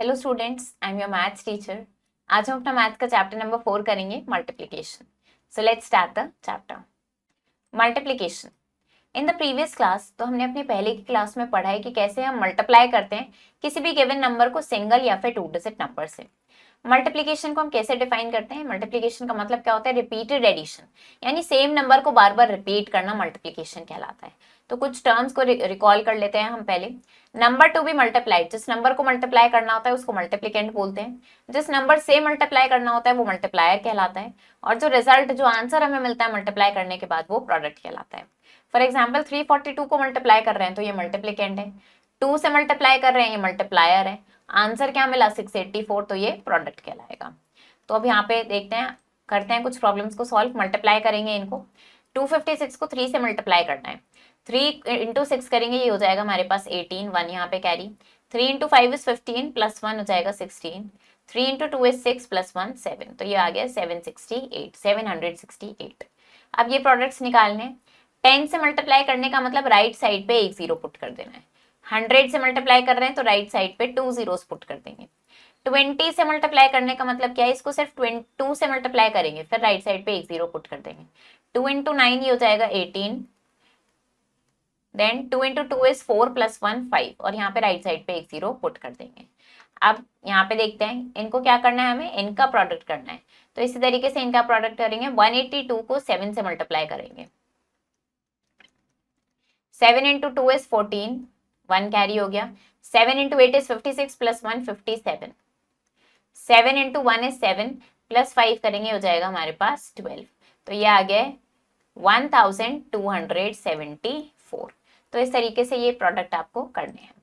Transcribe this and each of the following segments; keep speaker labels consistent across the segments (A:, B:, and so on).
A: Hello students, I am your maths teacher. आज हम अपना मैथ का चैप्टर नंबर 4 करेंगे, multiplication. So let's start the chapter multiplication. In the previous class तो हमने अपनी पहले की क्लास में पढ़ा है कि कैसे हम मल्टीप्लाई करते हैं किसी भी गिवन नंबर को सिंगल या फिर 2 डिजिट नंबर से। मल्टीप्लिकेशन को हम कैसे डिफाइन करते हैं? मल्टीप्लिकेशन का मतलब क्या होता है? रिपीटेड एडिशन, यानी सेम नंबर को बार बार रिपीट करना मल्टीप्लिकेशन कहलाता है। तो कुछ टर्म्स को रिकॉल कर लेते हैं हम पहले। नंबर टू बी मल्टीप्लाइड, जिस नंबर को मल्टीप्लाई करना होता है उसको मल्टीप्लिकेंट बोलते हैं। जिस नंबर से मल्टीप्लाई करना होता है वो मल्टीप्लायर कहलाता है। और जो रिजल्ट, जो आंसर हमें मिलता है मल्टीप्लाई करने के बाद, वो प्रोडक्ट कहलाता है। फॉर एग्जाम्पल 342 को मल्टीप्लाई कर रहे हैं तो ये मल्टीप्लिकेंट है। 2 से मल्टीप्लाई कर रहे हैं, ये मल्टीप्लायर है। आंसर क्या मिला? 684, तो ये प्रोडक्ट कहलाएगा। तो अब यहाँ पे देखते हैं, करते हैं कुछ प्रॉब्लम्स को सॉल्व। मल्टीप्लाई करेंगे इनको। 256 को 3 से मल्टीप्लाई करना है। 3 इंटू 6 करेंगे, ये हो जाएगा हमारे पास 18, 1 यहाँ पे कैरी। 3 इंटू 5 इज 15 प्लस 1 हो जाएगा 16। 3 इंटू 2 इज 6 प्लस 1 7, तो ये आ गया 768। अब ये प्रोडक्ट्स निकालने। 10 से मल्टीप्लाई करने का मतलब राइट साइड पे एक जीरो पुट कर देना है। 100 से मल्टीप्लाई कर रहे हैं तो राइट साइड पे 2 जीरोस पुट कर देंगे। 20 से मल्टीप्लाई करने का मतलब क्या है? इसको सिर्फ 2 से मल्टीप्लाई करेंगे, फिर राइट साइड पे एक जीरो पुट कर देंगे। 2 इंटू 9 ये हो जाएगा 18। देन 2 इंटू 2 इज 4 प्लस 1 5, और यहाँ पे राइट साइड पे एक जीरो पुट कर देंगे। अब यहाँ पे देखते हैं इनको क्या करना है, हमें इनका प्रोडक्ट करना है। तो इसी तरीके से इनका प्रोडक्ट करेंगे। 182 को 7 से मल्टीप्लाई करेंगे। 7 इंटू 2 इज 14, 1 कैरी हो गया। 7 into 8 is 56 plus 1 57। 7 into 1 is 7 plus 5 करेंगे, हो जाएगा हमारे पास 12। तो ये आ गया 1274। तो इस तरीके से ये प्रोडक्ट आपको करने हैं।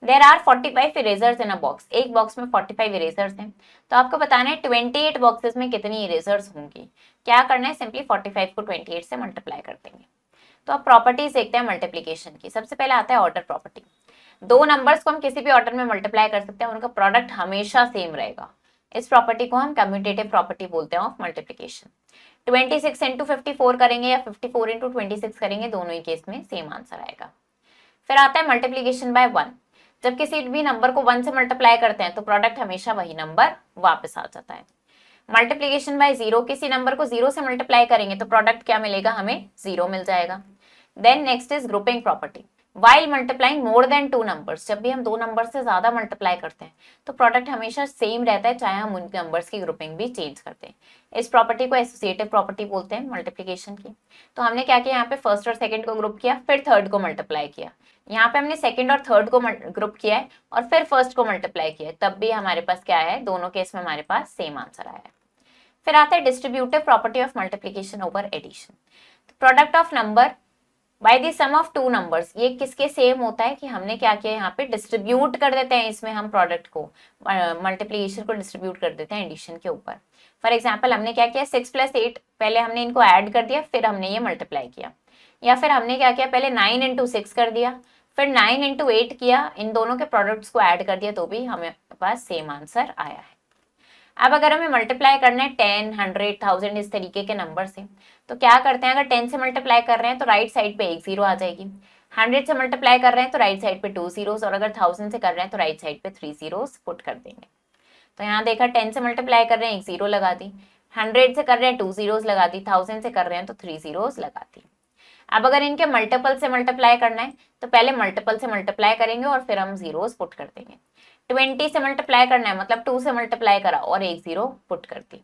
A: There are 45 erasers in a box. एक बॉक्स में 45 इरेजर्स हैं, तो आपको बताना है 28 बॉक्सेस में कितनी इरेजर्स होंगी। क्या करना है? सिंपली 45 को 28 से मल्टीप्लाई कर देंगे। तो अब प्रॉपर्टीज देखते हैं मल्टीप्लिकेशन की। सबसे पहले आता है ऑर्डर प्रॉपर्टी। दो नंबर्स को हम किसी भी ऑर्डर में मल्टीप्लाई कर सकते हैं, उनका प्रोडक्ट हमेशा सेम रहेगा। इस प्रॉपर्टी को हम कम्यूटेटिव प्रॉपर्टी बोलते हैं ऑफ मल्टीप्लिकेशन। 26 इंटू 54 करेंगे या 54 इंटू 26 करेंगे, दोनों ही केस में सेम आंसर आएगा। फिर आता है मल्टीप्लिकेशन बाय 1। जब किसी भी नंबर को 1 से मल्टीप्लाई करते हैं तो प्रोडक्ट हमेशा वही नंबर वापस आ जाता है। मल्टीप्लिकेशन बाय 0, किसी नंबर को 0 से मल्टीप्लाई करेंगे तो प्रोडक्ट क्या मिलेगा? हमें 0 मिल जाएगा। Then next is grouping property. While multiplying more than 2 numbers, जब भी हम 2 नंबर से ज्यादा मल्टीप्लाई करते हैं तो प्रोडक्ट हमेशा सेम रहता है, चाहे हम उन नंबर्स की ग्रुपिंग भी चेंज करते हैं। इस प्रॉपर्टी को एसोसिएटिव प्रॉपर्टी बोलते हैं मल्टीप्लिकेशन की। तो हमने क्या किया, यहाँ पे फर्स्ट और सेकंड को ग्रुप किया, फिर थर्ड को मल्टीप्लाई किया। यहाँ पे हमने सेकंड और थर्ड को ग्रुप किया है और फिर फर्स्ट को मल्टीप्लाई किया है, तब भी हमारे पास क्या है? दोनों केस में हमारे पास सेम आंसर आया है। फिर आता है distributive property of multiplication over addition. Product of number by the sum of 2 numbers, ये किसके सेम होता है कि हमने क्या किया, यहाँ पे डिस्ट्रीब्यूट कर देते हैं इसमें हम प्रोडक्ट को, मल्टीप्लिकेशन को डिस्ट्रीब्यूट कर देते हैं एडिशन के ऊपर। फॉर एग्जाम्पल हमने क्या किया, 6 प्लस 8, पहले हमने इनको ऐड कर दिया, फिर हमने ये मल्टीप्लाई किया। या फिर हमने क्या किया, पहले 9 इंटू 6 कर दिया, फिर 9 इंटू 8 किया, इन दोनों के प्रोडक्ट्स को ऐड कर दिया, तो भी हमें पास सेम आंसर आया है। अब अगर हमें मल्टीप्लाई करना है 10, 100, 1000 इस तरीके के नंबर से, तो क्या करते हैं, अगर 10 से मल्टीप्लाई कर रहे हैं तो राइट साइड पे एक जीरो आ जाएगी। 100 से मल्टीप्लाई कर रहे हैं तो राइट साइड पे 2 जीरोस, और अगर 1000 से कर रहे हैं तो राइट साइड पे 3 जीरोस पुट कर देंगे। तो यहाँ देखा, 10 से मल्टीप्लाई कर रहे हैं, एक जीरो लगा दी। 100 से कर रहे हैं 2 जीरोस लगा दी। 1000 से कर रहे हैं तो 3 जीरोस लगा दी। अब अगर इनके मल्टीपल से मल्टीप्लाई करना है तो पहले मल्टीपल से मल्टीप्लाई करेंगे और फिर हम जीरोस पुट कर देंगे। 20 से मल्टीप्लाई करना है, मतलब 2 से मल्टीप्लाई करा और एक जीरो पुट कर दी।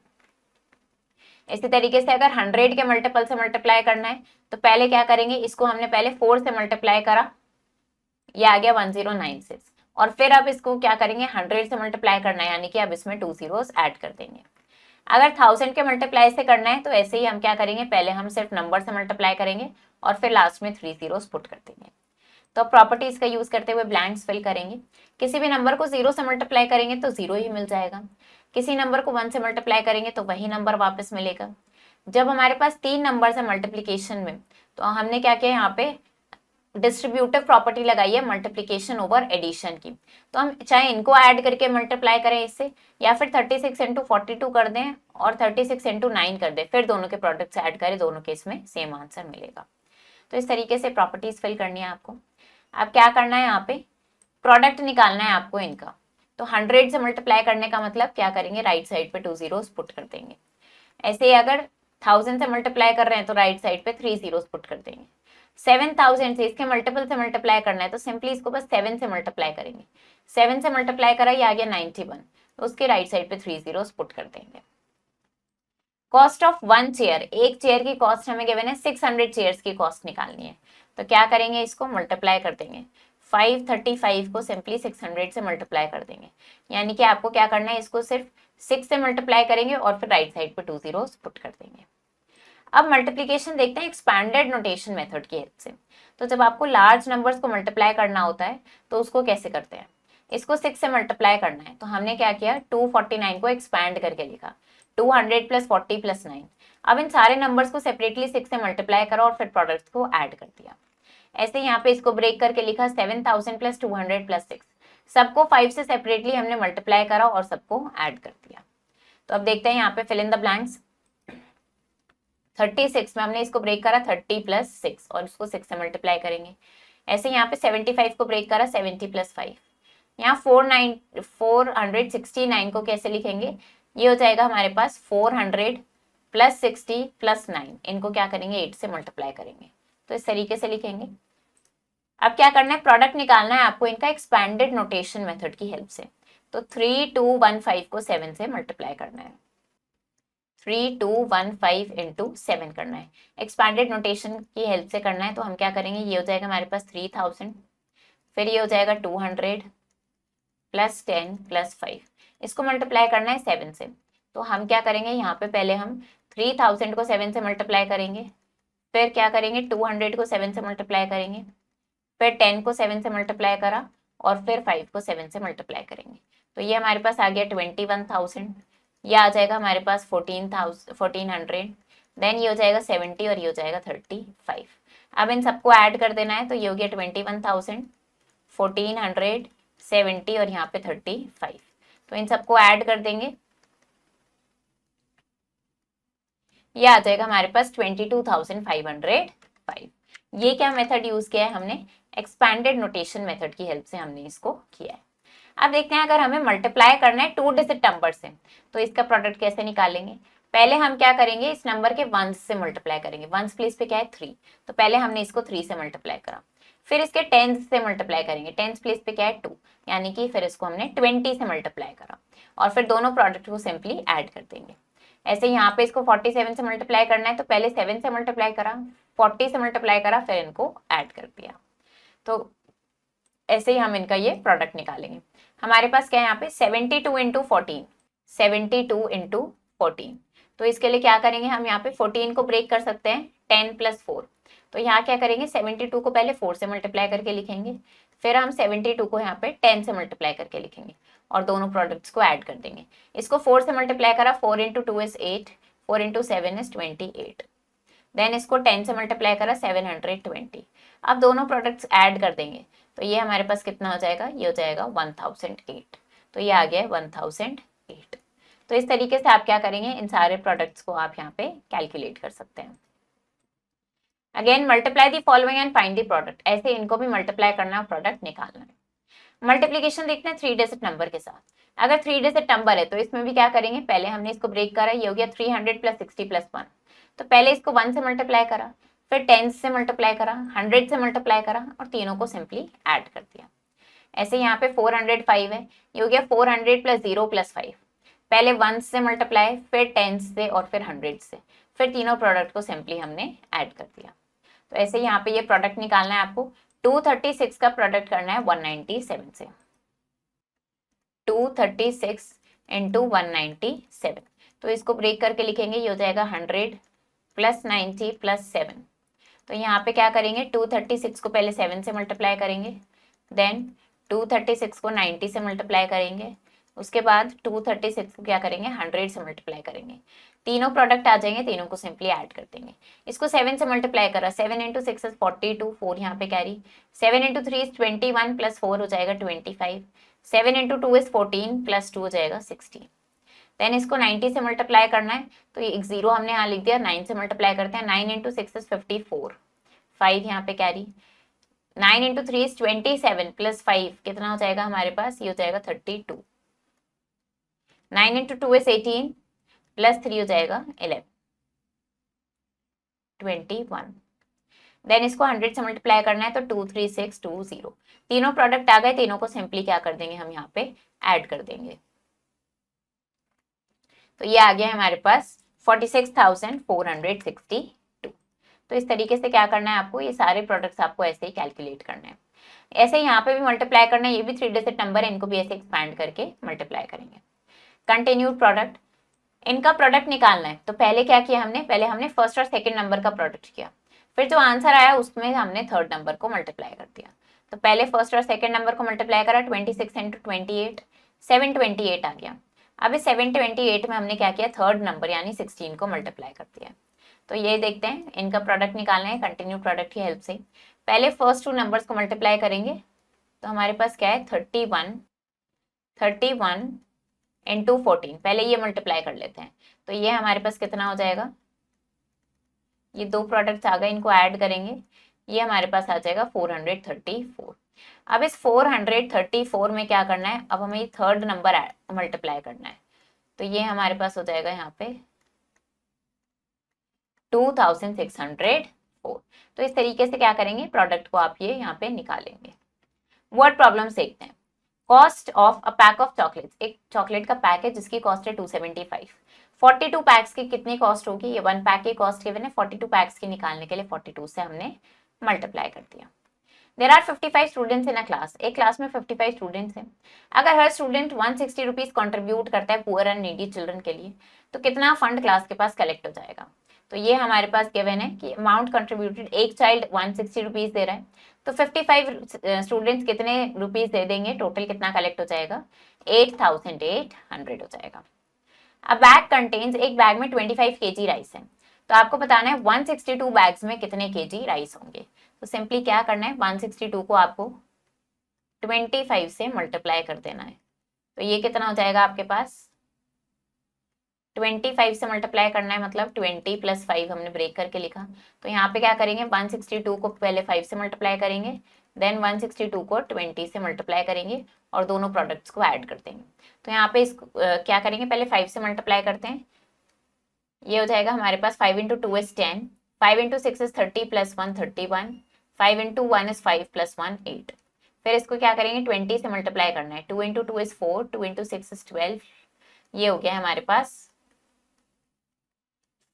A: इसी तरीके से अगर 100 के मल्टीपल से मल्टीप्लाई करना है तो पहले क्या करेंगे, इसको हमने पहले 4 से मल्टीप्लाई करा, ये आ गया 1096, और फिर अब इसको क्या करेंगे, 100 से मल्टीप्लाई करना है, यानी कि अब इसमें 2 जीरोस ऐड कर देंगे। अगर 1000 के मल्टीप्लाई से करना है तो ऐसे ही हम क्या करेंगे, पहले हम सिर्फ नंबर से मल्टीप्लाई करेंगे और फिर लास्ट में 3 जीरोस पुट कर देंगे। तो प्रॉपर्टीज का यूज करते हुए ब्लैंक्स फिल करेंगे। किसी भी नंबर को 0 से मल्टीप्लाई करेंगे तो 0 ही मिल जाएगा। किसी नंबर को 1 से मल्टीप्लाई करेंगे तो वही नंबर वापस मिलेगा। जब हमारे पास 3 नंबर है मल्टीप्लिकेशन में, तो हमने क्या किया, यहाँ पे डिस्ट्रीब्यूटिव प्रॉपर्टी लगाई है मल्टीप्लिकेशन ओवर एडिशन की। तो हम चाहे इनको ऐड करके मल्टीप्लाई करें इससे, या फिर 36 इंटू 42 कर दें और 36 इंटू 9 कर दें, फिर दोनों के प्रोडक्ट्स ऐड करें, दोनों केस में सेम आंसर मिलेगा। तो इस तरीके से प्रॉपर्टीज फिल करनी है आपको। अब क्या करना है, यहाँ पे प्रोडक्ट निकालना है आपको इनका। तो 100 से मल्टीप्लाई करने का मतलब क्या करेंगे, राइट साइड पे 2 जीरोस पुट कर देंगे। ऐसे ही अगर 1000 से मल्टीप्लाई कर रहे हैं तो राइट साइड पे 3 जीरोस पुट कर देंगे। 7000 से इसके मल्टीपल से मल्टीप्लाई करना है तो सिंपली इसको बस 7 से मल्टीप्लाई करेंगे। 7 से मल्टीप्लाई करा, ये आ गया 91, तो उसके राइट साइड पे 3 जीरोस पुट कर देंगे। कॉस्ट ऑफ 1 चेयर, एक चेयर की कॉस्ट हमें गिवन है 600 चेयर्स की कॉस्ट निकालनी है। तो क्या करेंगे, इसको मल्टीप्लाई कर देंगे। 535 को सिंपली 600 से मल्टीप्लाई कर देंगे, यानी कि आपको क्या करना है, इसको सिर्फ 6 से मल्टीप्लाई करेंगे और फिर राइट साइड पे 2 जीरोस पुट कर देंगे। अब मल्टीप्लिकेशन देखते हैं एक्सपैंडेड नोटेशन मेथड की हेल्प से। तो जब आपको लार्ज नंबर्स को मल्टीप्लाई करना होता है तो उसको कैसे करते हैं, इसको 6 से मल्टीप्लाई करना है तो हमने क्या किया, 249 को एक्सपैंड करके लिखा, 200 प्लस 40 प्लस 9। अब इन सारे नंबर्स को सेपरेटली 6 से मल्टीप्लाई करा और फिर प्रोडक्ट्स को ऐड कर दिया। ऐसे यहाँ पे इसको ब्रेक करके लिखा 7000 प्लस 200 प्लस 6, सबको 5 से सेपरेटली हमने मल्टीप्लाई करा और सबको ऐड कर दिया। तो अब देखते हैं यहाँ पे फिल इन द ब्लैंक्स। 36 में हमने इसको ब्रेक करा 30 प्लस 6 और इसको 6 से मल्टीप्लाई करेंगे। ऐसे यहाँ पे 75 को ब्रेक करा 70 प्लस 5। यहाँ 469 को कैसे लिखेंगे, ये हो जाएगा हमारे पास 400 प्लस 60 प्लस 9, इनको क्या करेंगे 8 से मल्टीप्लाई करेंगे, तो इस तरीके से लिखेंगे। अब क्या करना है, प्रोडक्ट निकालना है आपको इनका एक्सपैंडेड नोटेशन मेथड की हेल्प से। तो 3215 को 7 से मल्टीप्लाई करना है, 3215 इंटू 7 करना है, एक्सपैंडेड नोटेशन की हेल्प से करना है। तो हम क्या करेंगे, ये हो जाएगा हमारे पास 3000, फिर ये हो जाएगा 200 प्लस 10 प्लस 5, इसको मल्टीप्लाई करना है 7 से। तो हम क्या करेंगे, यहाँ पे पहले हम 3000 को 7 से मल्टीप्लाई करेंगे, फिर क्या करेंगे 200 को 7 से मल्टीप्लाई करेंगे, फिर 10 को 7 से मल्टीप्लाई करा और फिर 5 को 7 से मल्टीप्लाई करेंगे। तो ये हमारे पास आ गया 21,000, ये आ जाएगा हमारे पास 1400, देन ये हो जाएगा 70 और ये हो जाएगा 35। अब इन सबको ऐड कर देना है, तो ये हो गया 21,000, 1400, 70 और यहाँ पे 35। तो इन सबको ऐड कर देंगे, ये आ जाएगा हमारे पास 22,505। ये क्या मेथड यूज किया है हमने, एक्सपैंडेड नोटेशन मेथड की हेल्प से हमने इसको किया है। अब देखते हैं अगर हमें मल्टीप्लाई करना है 2 डिजिट नंबर से तो इसका प्रोडक्ट कैसे निकालेंगे। पहले हम क्या करेंगे, इस नंबर के वंस से मल्टीप्लाई करेंगे, वंस प्लेस पे क्या है 3, तो पहले हमने इसको 3 से मल्टीप्लाई करा, फिर इसके टेंस से मल्टीप्लाई करेंगे, टेंस प्लेस पे क्या है 2, यानी कि फिर इसको हमने 20 से मल्टीप्लाई करा और फिर दोनों प्रोडक्ट को सिंपली ऐड कर देंगे। ऐसे यहाँ पे इसको 47 से मल्टीप्लाई करना है, तो पहले 7 से मल्टीप्लाई करा, 40 से मल्टीप्लाई करा, फिर इनको ऐड कर दिया। तो ऐसे ही हम इनका ये प्रोडक्ट निकालेंगे। हमारे पास क्या है यहाँ पे 72 इंटू 14, 72 इंटू 14, तो इसके लिए क्या करेंगे, हम यहाँ पे 14 को ब्रेक कर सकते हैं 10 प्लस 4, तो यहाँ क्या करेंगे 72 को पहले 4 से मल्टीप्लाई करके लिखेंगे, फिर हम 72 को यहाँ पे 10 से मल्टीप्लाई करके लिखेंगे और दोनों प्रोडक्ट्स को ऐड कर देंगे। इसको 4 से मल्टीप्लाई करा, 4 into 2 is 8, 4 into 7 is 28, then इसको 10 से मल्टीप्लाई करा 720। अब दोनों प्रोडक्ट्स ऐड कर देंगे, तो ये हमारे पास कितना हो जाएगा, ये हो जाएगा 1008, तो ये आ गया 1008। तो इस तरीके से आप क्या करेंगे, इन सारे प्रोडक्ट्स को आप यहाँ पे कैलकुलेट कर सकते हैं। Again multiply the following and find the product, ऐसे इनको भी मल्टीप्लाई करना, प्रोडक्ट निकालना है। मल्टीप्लीकेशन देखते हैं 3 डिजिट नंबर के साथ। अगर 3 डिजिट नंबर है तो इसमें भी क्या करेंगे, पहले हमने इसको ब्रेक करा, ये हो गया 300 प्लस 60 प्लस 1, तो पहले इसको 1 से मल्टीप्लाई करा, फिर 10 से मल्टीप्लाई करा, 100 से मल्टीप्लाई करा और तीनों को सिंपली ऐड कर दिया। ऐसे यहाँ पे 405 है, ये हो गया 400 प्लस 0 प्लस 5, पहले 1 से मल्टीप्लाई, फिर 10 से और फिर 100 से, फिर तीनों प्रोडक्ट को सिंपली हमने ऐड कर दिया। तो ऐसे यहाँ पे ये प्रोडक्ट निकालना है आपको। 236 का प्रोडक्ट करना है 197 से, 236 इंटू 197, तो इसको ब्रेक करके लिखेंगे, ये हो जाएगा 100 प्लस 90 प्लस 7। तो यहाँ पे क्या करेंगे, 236 को पहले 7 से मल्टीप्लाई करेंगे, देन 236 को 90 से मल्टीप्लाई करेंगे, उसके बाद 236 को क्या करेंगे 100 से मल्टीप्लाई करेंगे, तीनों प्रोडक्ट आ जाएंगे, तीनों को सिंपली ऐड कर देंगे। इसको 7 से मल्टीप्लाई करा, 7 इंटू 6 इज 42, 4 यहाँ पे कैरी, 7 इंटू 3 इज 21 प्लस 4 हो जाएगा 25, 7 इंटू 2 इज 14 प्लस 2 हो जाएगा 16। देन इसको 90 से मल्टीप्लाई करना है, तो ये एक जीरो हमने यहाँ लिख दिया, 9 से मल्टीप्लाई करते हैं, 9 इंटू 6 इज 54, 5 यहाँ पे कैरी, 9 इंटू 3 इज 27 प्लस 5 कितना हो जाएगा हमारे पास, ये हो जाएगा 32। 9 इंटू 2 इज 18 प्लस 3 हो जाएगा 11, 21। देन इसको 100 से मल्टीप्लाई करना है तो 23620। तीनों प्रोडक्ट आ गए, तीनों को सिंपली क्या कर देंगे हम यहाँ पे ऐड कर देंगे। तो ये आ गया है हमारे पास 46,462। तो इस तरीके से क्या करना है आपको, ये सारे प्रोडक्ट्स आपको ऐसे ही कैलकुलेट करने हैं। ऐसे ही यहाँ पे भी मल्टीप्लाई करना है, ये भी 3 डिजिट नंबर है, इनको भी ऐसे एक्सपैंड करके मल्टीप्लाई करेंगे। कंटिन्यूड प्रोडक्ट, इनका प्रोडक्ट निकालना है। तो पहले क्या किया हमने, पहले हमने फर्स्ट और सेकंड नंबर का प्रोडक्ट किया, फिर जो आंसर आया उसमें हमने थर्ड नंबर को मल्टीप्लाई कर दिया। तो पहले फर्स्ट और सेकंड नंबर को मल्टीप्लाई करा, 26 इंटू 28 728 आ गया। अब इस 728 में हमने क्या किया, थर्ड नंबर यानी 16 को मल्टीप्लाई कर दिया। तो ये देखते हैं, इनका प्रोडक्ट निकालना है कंटिन्यू प्रोडक्ट की हेल्प से। पहले फर्स्ट 2 नंबर्स को मल्टीप्लाई करेंगे, तो हमारे पास क्या है 31 इंटू 14, पहले ये मल्टीप्लाई कर लेते हैं। तो ये हमारे पास कितना हो जाएगा, ये 2 प्रोडक्ट्स आ गए, इनको ऐड करेंगे, ये हमारे पास आ जाएगा 434। अब इस 434 में क्या करना है, अब हमें थर्ड नंबर मल्टीप्लाई करना है। तो ये हमारे पास हो जाएगा यहाँ पे 2604। तो इस तरीके से क्या करेंगे, प्रोडक्ट को आप ये यहाँ पे निकालेंगे। वर्ड प्रॉब्लम देखते हैं। Cost of a pack of chocolates, एक चॉकलेट का पैक है जिसकी कॉस्ट है 275। 42 पैक्स की कितनी कॉस्ट होगी, ये 1 पैक की कॉस्ट गिवन है, 42 पैक्स की निकालने के लिए 42 से हमने मल्टीप्लाई कर दिया। There are 55 students in a class, एक क्लास में 55 स्टूडेंट्स हैं। अगर हर स्टूडेंट 160 रुपीज कॉन्ट्रीब्यूट करता है पुअर एंड नीडी चिल्ड्रन के लिए, तो कितना फंड क्लास के पास कलेक्ट हो जाएगा। तो ये हमारे पास गिवन है कि अमाउंट कंट्रीब्यूटेड, एक चाइल्ड 160 रुपीज दे रहा है, तो 55 स्टूडेंट्स कितने रुपीज दे देंगे, टोटल कितना कलेक्ट हो जाएगा, 8800 हो जाएगा। अब बैग कंटेन्स, एक बैग में 25 kg राइस है, तो आपको बताना है 162 बैग्स में कितने kg राइस होंगे। तो सिंपली क्या करना है, 162 को आपको 25 से मल्टीप्लाई कर देना है। तो ये कितना हो जाएगा आपके पास, 25 से मल्टीप्लाई करना है, मतलब 20 प्लस 5 हमने ब्रेक करके लिखा। तो यहाँ पे क्या करेंगे, 162 को पहले 5 से मल्टीप्लाई करेंगे, देन 162 को 20 से मल्टीप्लाई करेंगे और दोनों प्रोडक्ट्स को ऐड कर देंगे। तो यहाँ पे इसको क्या करेंगे, पहले 5 से मल्टीप्लाई करते हैं, ये हो जाएगा हमारे पास 5 into 2 is 10, 5 into 6 is 30 plus 1 31, 5 into 1 is 5 plus 1 8। फिर इसको क्या करेंगे, 20 से मल्टीप्लाई करना है, 2 इंटू 2 इज 4, 2 इंटू 6 इज 12, ये हो गया हमारे पास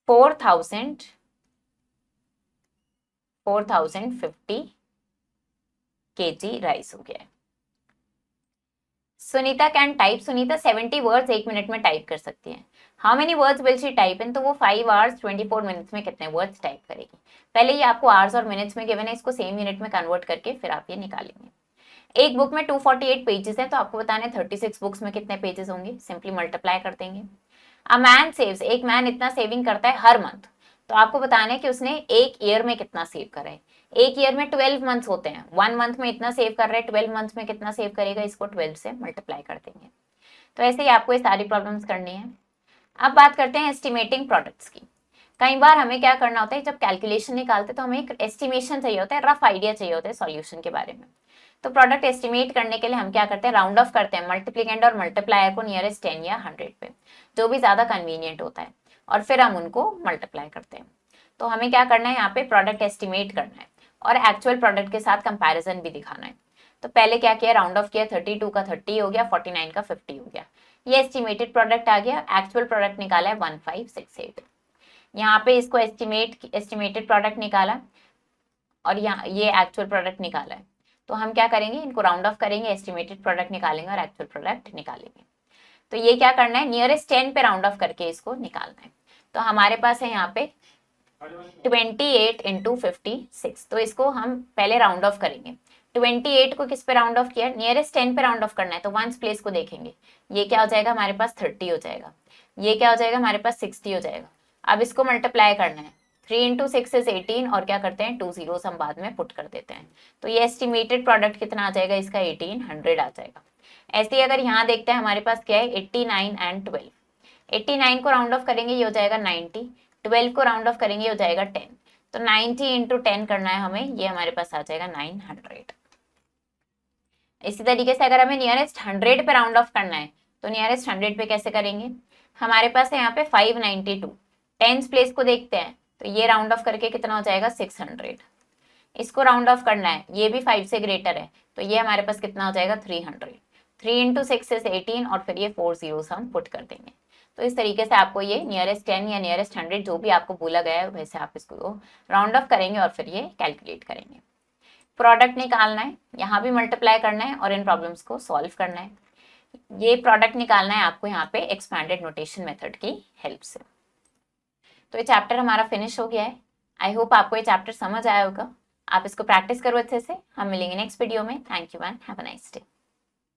A: 4050 kg राइस हो गया है। Sunita can type, Sunita 70 words 1 minute में टाइप कर सकती है। How many words will she type in, तो वो 5 hours 24 मिनट्स में कितने वर्ड्स टाइप करेगी। पहले ये आपको आवर्स और मिनट्स में गिवन है, इसको सेम यूनिट में कन्वर्ट करके फिर आप ये निकालेंगे। एक बुक में 248 पेजेस हैं, तो आपको बताना है 36 बुक्स में कितने पेजेस होंगे, सिंपली मल्टीप्लाई कर देंगे। अ मैन सेव्स, एक मैन इतना सेविंग करता है हर मंथ, तो आपको बताना है कि उसने एक ईयर में कितना सेव करा है। एक ईयर में 12 मंथ्स होते हैं, 1 मंथ में इतना सेव कर रहा है, 12 मंथ्स में कितना सेव करेगा, इसको 12 से मल्टीप्लाई कर देंगे। तो ऐसे ही आपको ये सारी प्रॉब्लम्स करनी है। अब बात करते हैं एस्टिमेटिंग प्रोडक्ट्स की। कई बार हमें क्या करना होता है, जब कैलकुलेशन निकालते तो हमें एक एस्टिमेशन चाहिए होता है, रफ आइडिया चाहिए होता है सॉल्यूशन के बारे में। तो प्रोडक्ट एस्टिमेट करने के लिए हम क्या करते हैं, राउंड ऑफ करते हैं मल्टीप्लिकेंड और मल्टीप्लायर को नियरेस्ट 10 या 100 पे, जो भी ज्यादा कन्वीनियंट होता है, और फिर हम उनको मल्टीप्लाई करते हैं। तो हमें क्या करना है, यहाँ पे प्रोडक्ट एस्टिमेट करना है और एक्चुअल प्रोडक्ट के साथ कंपैरिजन भी दिखाना है। तो पहले क्या किया, राउंड ऑफ किया, 32 का 30 हो गया, 49 का 50 हो गया, ये एस्टिमेटेड प्रोडक्ट आ गया। एक्चुअल प्रोडक्ट निकाला है 1568। यहाँ पे इसको एस्टिमेटेड प्रोडक्ट निकाला और यहाँ ये एक्चुअल प्रोडक्ट निकाला है। तो हम क्या करेंगे, इनको राउंड ऑफ करेंगे, एस्टिमेटेड प्रोडक्ट निकालेंगे और एक्चुअल प्रोडक्ट निकालेंगे। तो ये क्या करना है, नियरेस्ट 10 पे राउंड ऑफ करके इसको निकालना है। तो हमारे पास है यहाँ पे 28 इंटू 56, तो इसको हम पहले राउंड ऑफ करेंगे। 28 को किस पे राउंड ऑफ किया, नियरेस्ट 10 पे राउंड ऑफ करना है, तो वंस प्लेस को देखेंगे, ये क्या हो जाएगा हमारे पास 30 हो जाएगा, ये क्या हो जाएगा हमारे पास 60 हो जाएगा। अब इसको मल्टीप्लाई करना है, 3 इंटू 6 इज 18, और क्या करते हैं 2 zeros हम बाद में पुट कर देते हैं। तो ये एस्टिमेटेड प्रोडक्ट कितना आ जाएगा, इसका 1800 आ जाएगा। ऐसे ही अगर यहाँ देखते हैं हमारे पास क्या है 89 एंड 12, 89 को राउंड ऑफ करेंगे ये हो जाएगा 90, 12 को राउंड ऑफ करेंगे ये हो जाएगा 10, तो 90 इंटू 10 करना है हमें, ये हमारे पास आ जाएगा 900। इसी तरीके से अगर हमें नियरेस्ट 100 पे राउंड ऑफ करना है तो नियरेस्ट 100 पे कैसे करेंगे, हमारे पास है यहाँ पे 592, टेंस प्लेस को देखते हैं तो ये राउंड ऑफ करके कितना हो जाएगा 600। इसको राउंड ऑफ करना है, ये भी 5 से ग्रेटर है तो ये हमारे पास कितना हो जाएगा 300। 3 इंटू 6 इज 18 और फिर ये 4 zeros हम पुट कर देंगे। तो इस तरीके से आपको ये नियरेस्ट 10 या नियरेस्ट 100 जो भी आपको बोला गया है वैसे आप इसको राउंड ऑफ करेंगे और फिर ये कैलकुलेट करेंगे। प्रोडक्ट निकालना है, यहाँ भी मल्टीप्लाई करना है और इन प्रॉब्लम्स को सॉल्व करना है। ये प्रोडक्ट निकालना है आपको यहाँ पे एक्सपैंडेड नोटेशन मेथड की हेल्प से। तो ये चैप्टर हमारा फिनिश हो गया है। आई होप आपको ये चैप्टर समझ आया होगा। आप इसको प्रैक्टिस करो अच्छे से। हम मिलेंगे नेक्स्ट वीडियो में। Thank you and have a nice day.